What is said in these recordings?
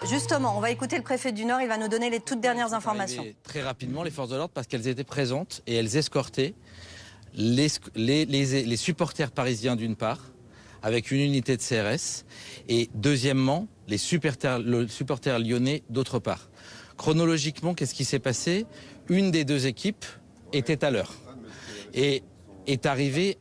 Justement, on va écouter le préfet du Nord, il va nous donner les toutes dernières informations. Très rapidement, les forces de l'ordre, parce qu'elles étaient présentes et elles escortaient les supporters parisiens d'une part, avec une unité de CRS, et deuxièmement, le supporter lyonnais d'autre part. Chronologiquement, qu'est-ce qui s'est passé? Une des deux équipes était à l'heure et est arrivée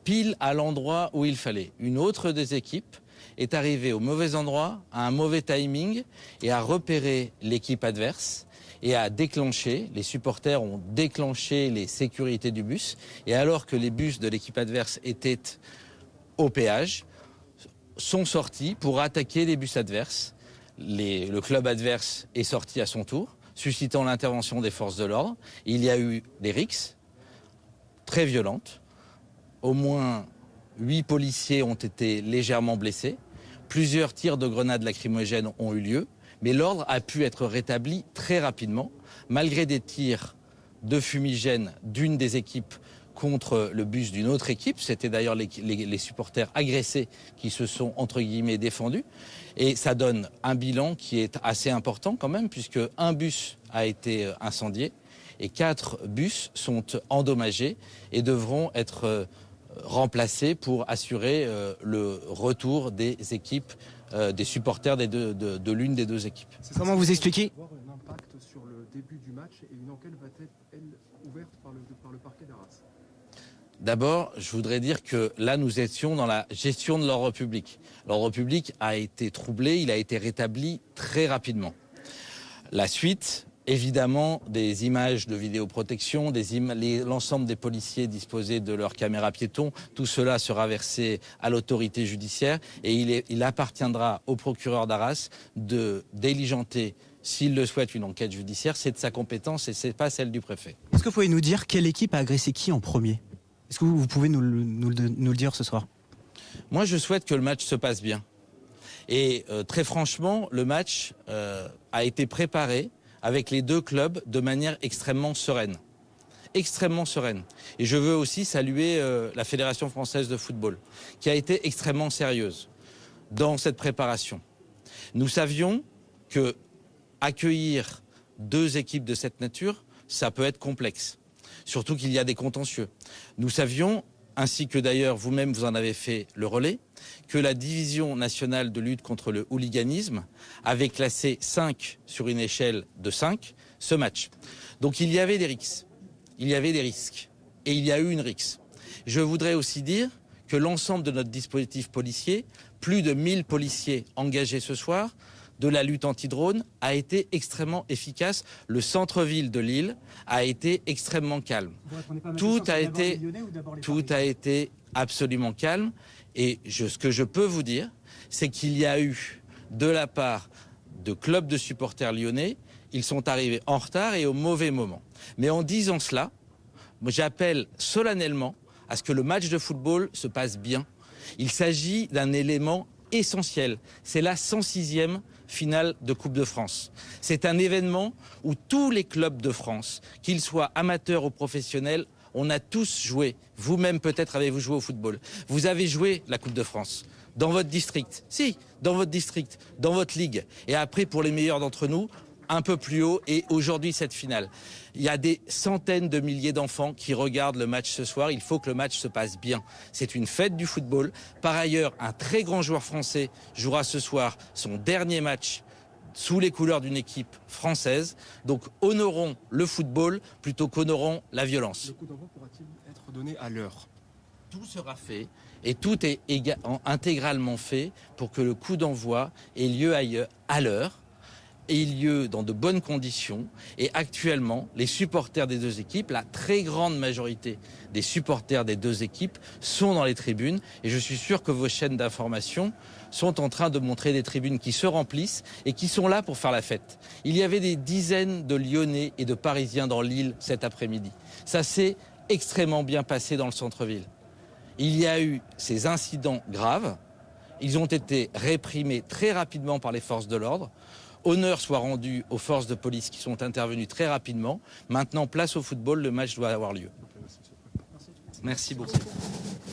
pile à l'endroit où il fallait. Une autre des équipes est arrivée au mauvais endroit, à un mauvais timing, et a repéré l'équipe adverse et a déclenché, les supporters ont déclenché les sécurités du bus, et alors que les bus de l'équipe adverse étaient au péage, sont sortis pour attaquer les bus adverses. Le club adverse est sorti à son tour, suscitant l'intervention des forces de l'ordre. Il y a eu des rixes très violentes. Au moins 8 policiers ont été légèrement blessés. Plusieurs tirs de grenades lacrymogènes ont eu lieu. Mais l'ordre a pu être rétabli très rapidement, malgré des tirs de fumigène d'une des équipes contre le bus d'une autre équipe. C'était d'ailleurs les supporters agressés qui se sont, entre guillemets, défendus. Et ça donne un bilan qui est assez important quand même, puisque un bus a été incendié et 4 bus sont endommagés et devront être remplacés pour assurer le retour des équipes, des supporters de l'une des deux équipes. Comment vous expliquez un impact sur le début du match et une enquête va être, elle, ouverte par le parquet d'Arras? D'abord, je voudrais dire que là, nous étions dans la gestion de l'ordre public. L'ordre public a été troublé, il a été rétabli très rapidement. La suite, évidemment, des images de vidéoprotection, l'ensemble des policiers disposés de leurs caméras piétons, tout cela sera versé à l'autorité judiciaire et il appartiendra au procureur d'Arras de diligenter, s'il le souhaite, une enquête judiciaire. C'est de sa compétence et ce n'est pas celle du préfet. Est-ce que vous pouvez nous dire quelle équipe a agressé qui en premier? Est-ce que vous pouvez nous le dire ce soir? Moi, je souhaite que le match se passe bien. Et très franchement, le match a été préparé avec les deux clubs de manière extrêmement sereine. Extrêmement sereine. Et je veux aussi saluer la Fédération française de football, qui a été extrêmement sérieuse dans cette préparation. Nous savions que accueillir deux équipes de cette nature, ça peut être complexe. Surtout qu'il y a des contentieux. Nous savions, ainsi que d'ailleurs vous-même vous en avez fait le relais, que la division nationale de lutte contre le hooliganisme avait classé 5 sur une échelle de 5 ce match. Donc il y avait des risques. Il y avait des risques. Et il y a eu une rixe. Je voudrais aussi dire que l'ensemble de notre dispositif policier, plus de 1000 policiers engagés ce soir, de la lutte anti-drone a été extrêmement efficace. Le centre-ville de Lille a été extrêmement calme. Tout a été absolument calme. Et ce que je peux vous dire, c'est qu'il y a eu, de la part de clubs de supporters lyonnais, ils sont arrivés en retard et au mauvais moment. Mais en disant cela, j'appelle solennellement à ce que le match de football se passe bien. Il s'agit d'un élément essentiel. C'est la 106e finale de Coupe de France. C'est un événement où tous les clubs de France, qu'ils soient amateurs ou professionnels, on a tous joué. Vous-même, peut-être, avez-vous joué au football. Vous avez joué la Coupe de France dans votre district. Si, dans votre district, dans votre ligue. Et après, pour les meilleurs d'entre nous, un peu plus haut. Et aujourd'hui, cette finale. Il y a des centaines de milliers d'enfants qui regardent le match ce soir. Il faut que le match se passe bien. C'est une fête du football. Par ailleurs, un très grand joueur français jouera ce soir son dernier match sous les couleurs d'une équipe française. Donc honorons le football plutôt qu'honorons la violence. Le coup d'envoi pourra-t-il être donné à l'heure? Tout sera fait et tout est intégralement fait pour que le coup d'envoi ait lieu à l'heure, ait lieu dans de bonnes conditions. Et actuellement, les supporters des deux équipes, la très grande majorité des supporters des deux équipes sont dans les tribunes. Et je suis sûr que vos chaînes d'information sont en train de montrer des tribunes qui se remplissent et qui sont là pour faire la fête. Il y avait des dizaines de Lyonnais et de Parisiens dans Lille cet après-midi. Ça s'est extrêmement bien passé dans le centre-ville. Il y a eu ces incidents graves. Ils ont été réprimés très rapidement par les forces de l'ordre. Honneur soit rendu aux forces de police qui sont intervenues très rapidement. Maintenant, place au football, le match doit avoir lieu. Merci beaucoup.